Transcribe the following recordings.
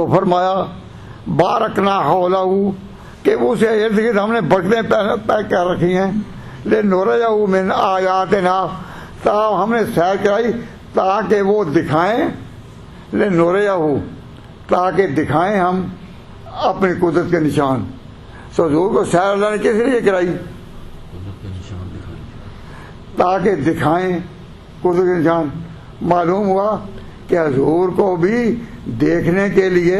تو فرمایا بارکنا حولہ کہ اسے ارد گرد ہم نے برکتیں پیک کر رکھی ہیں، لنریہ من آیاتنا ہم نے سیر کرائی تاکہ وہ دکھائیں، لنریہ تاکہ دکھائیں ہم اپنی قدرت کے نشان. سو حضور کو سیر اللہ نے کس لیے کرائی؟ تاکہ دکھائیں قدرت کے نشان. معلوم ہوا کہ حضور کو بھی دیکھنے کے لیے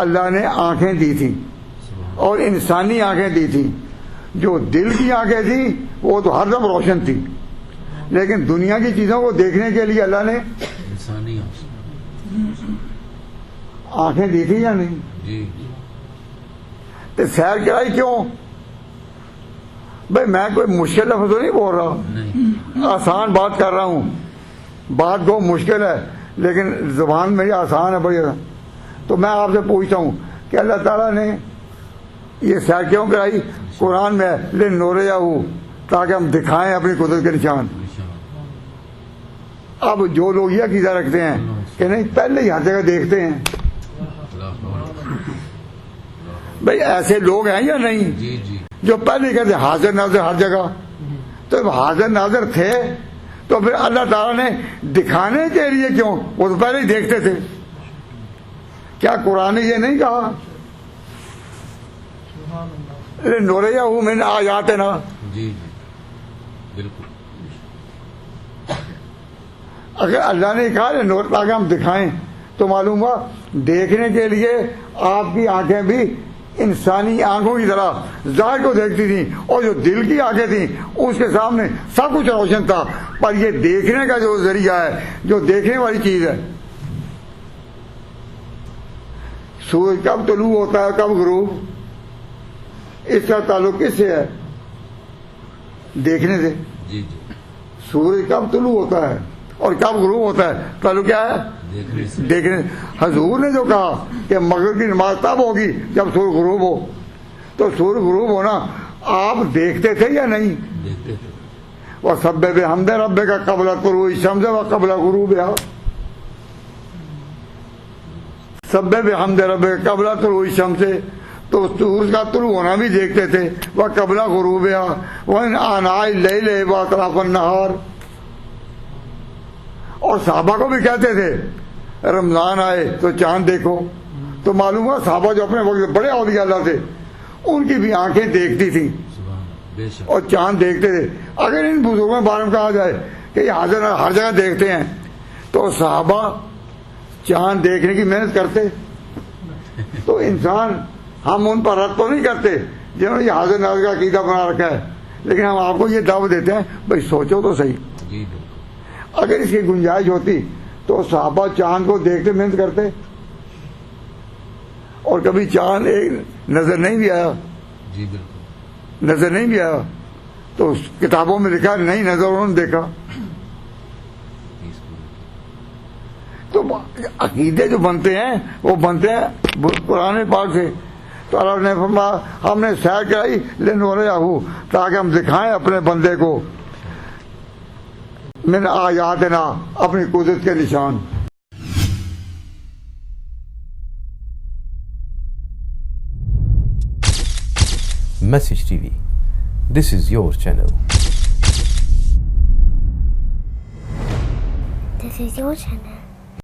اللہ نے آنکھیں دی تھیں اور انسانی آنکھیں دی تھیں. جو دل کی آنکھیں تھیں وہ تو ہر دم روشن تھی، لیکن دنیا کی چیزوں کو دیکھنے کے لیے اللہ نے انسانی آنکھیں دی تھی یا نہیں؟ جی تو سیر کرائی کیوں؟ بھائی میں کوئی مشکل لفظ تو نہیں بول رہا، نہیں، آسان بات کر رہا ہوں. بات کو مشکل ہے لیکن زبان میری آسان ہے بڑی. تو میں آپ سے پوچھتا ہوں کہ اللہ تعالیٰ نے یہ سیر کیوں کرائی؟ قرآن میں لنریہ تاکہ ہم دکھائیں اپنی قدرت کے نشان. اب جو لوگ یہ عقیدہ رکھتے ہیں کہ نہیں پہلے ہی ہر جگہ دیکھتے ہیں، بھائی ایسے لوگ ہیں یا نہیں جی جی جو پہلے ہی کہتے حاضر ناظر ہر جگہ؟ تو جب حاضر ناظر تھے تو پھر اللہ تعالیٰ نے دکھانے کے لیے کیوں؟ وہ تو پہلے ہی دیکھتے تھے. کیا قرآن نے یہ نہیں کہا لنریہ من آیاتنا؟ جی جی بالکل. اگر اللہ نے کہا نور تاکہ ہم دکھائیں تو معلوم ہوا دیکھنے کے لیے آپ کی آنکھیں بھی انسانی آنکھوں کی طرح ظاہر کو دیکھتی تھیں، اور جو دل کی آنکھیں تھیں اس کے سامنے سب کچھ روشن تھا. پر یہ دیکھنے کا جو ذریعہ ہے، جو دیکھنے والی چیز ہے، سورج کب طلوع ہوتا ہے کب غروب، اس کا تعلق کس سے ہے؟ دیکھنے سے. جی جی سورج کب طلوع ہوتا ہے اور کب غروب ہوتا ہے، تعلق کیا ہے؟ دیکھنے سے. دیکھنے. حضور نے جو کہا کہ مغرب کی نماز تب ہوگی جب سورج غروب ہو، تو سورج غروب ہونا آپ دیکھتے تھے یا نہیں؟ دیکھتے تھے. وَسَبِّحْ بِحَمْدِ رَبِّكَ قَبْلَ طُلُوعِ الشَّمْسِ وَقَبْلَ غُرُوبِهَا. سَبِّحْ بِحَمْدِ رَبِّكَ قَبْلَ طُلُوعِ الشَّمْسِ، تو سورج کا طلوع ہونا بھی دیکھتے تھے. وَقَبْلَ غُرُوبِهَا وَإِنْ آنَاءِ اللَّيْلِ وَأَطْرَافَ النَّهَارِ. اور صحابہ کو بھی کہتے تھے رمضان آئے تو چاند دیکھو. تو معلوم ہوا صحابہ جو اپنے وقت بڑے اولیاء اللہ تھے ان کی بھی آنکھیں دیکھتی تھیں بے شک. اور چاند دیکھتے تھے. اگر ان بزرگوں کے بارے میں کہا جائے کہ یہ حاضر ہر جگہ دیکھتے ہیں تو صحابہ چاند دیکھنے کی محنت کرتے. تو انسان ہم ان پر رد تو نہیں کرتے جنہوں نے یہ حاضر ناظر کا عقیدہ بنا رکھا ہے، لیکن ہم آپ کو یہ دعوت دیتے ہیں بھائی سوچو تو صحیح. جی بالکل. اگر اس کی گنجائش ہوتی تو صحابہ چاند کو دیکھتے محنت کرتے، اور کبھی چاند ایک نظر نہیں بھی آیا، جی بالکل. نظر نہیں بھی آیا تو اس کتابوں میں لکھا نہیں نظر انہوں نے دیکھا. تو عقیدے جو بنتے ہیں وہ بنتے ہیں قرآن پاک سے. تو اللہ نے فرمایا ہم نے سیر کرائی لنریہ تاکہ ہم دکھائیں اپنے بندے کو من آیاتنا اپنی قدرت کے نشان. Message TV. This is your channel. This is your channel.